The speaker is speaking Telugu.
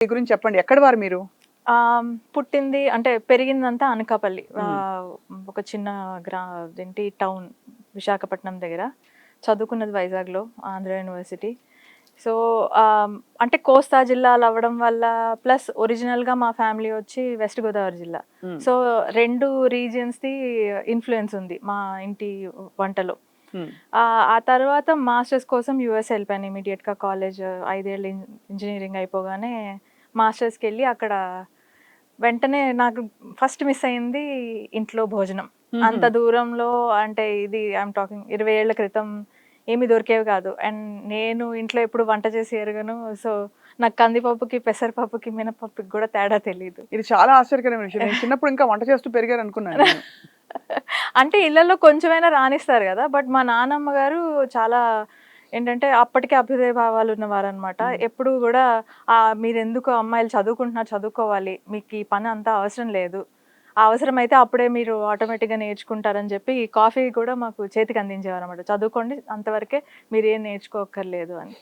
మీ గురించి చెప్పండి. ఎక్కడి వారు మీరు? పుట్టింది అంటే పెరిగిందంతా అనకాపల్లి. హ్మ్. ఒక చిన్న ఇదేంటి టౌన్ విశాఖపట్నం దగ్గర. చదువుకున్నది వైజాగ్‌లో ఆంధ్ర యూనివర్సిటీ. సో, అంటే కోస్తా జిల్లాలు అవ్వడం వల్ల ప్లస్ ఒరిజినల్‌గా మా ఫ్యామిలీ వచ్చి వెస్ట్ గోదావరి జిల్లా. హ్మ్. సో, 2 రీజియన్స్‌ది ఇన్‌ఫ్లూయెన్స్ ఉంది మా ఇంటి వంటలో. హ్మ్. ఆ తర్వాత మాస్టర్స్ కోసం యూఎస్ ఎళ్ళిపోయాను ఇమ్మీడియేట్‌గా కాలేజ్ 5 ఏళ్ళు ఇంజినీరింగ్ అయిపోగానే మాస్టర్స్‌కెళ్ళి అక్కడ వెంటనే నాకు ఫస్ట్ మిస్ అయింది ఇంట్లో భోజనం. హుహు. అంత దూరంలో అంటే ఇది ఐయామ్ టాకింగ్ 20 ఏళ్ల క్రితం ఏమి దొరికేవి కాదు. అండ్ నేను ఇంట్లో ఎప్పుడు వంట చేసి ఎరగను. సో, నాకు కందిపప్పుకి, పెసరపప్పుకి, మినపప్పుకి కూడా తేడా తెలీదు. ఇది చాలా ఆశ్చర్యకరమైన విషయం. నేను చిన్నప్పుడు ఇంకా వంట చేస్తూ పెరిగారనుకున్నాను నేను. అంటే ఇళ్లలో కొంచెమైనా రానిస్తారు గదా! బట్ మా నానమ్మ గారు చాలా ఏంటంటే అప్పటికే అభ్యుదయ భావాలు ఉన్నవారనమాట. హ్మ్. ఎప్పుడు గూడా మీరెందుకు అమ్మాయిలు చదువుకుంటున్నారు, చదువుకోవాలి. మీకు ఈ పని అంతా అవసరం లేదు. ఆ అవసరమైతే అప్పుడే మీరు ఆటోమేటిక్‌గా నేర్చుకుంటారని జెప్పి కాఫీ గూడా మాకు చేతికి అందించేవారనమాట. చదువుకోండి అంతవరకే మీరేం నేర్చుకోక్కర్లేదు అని.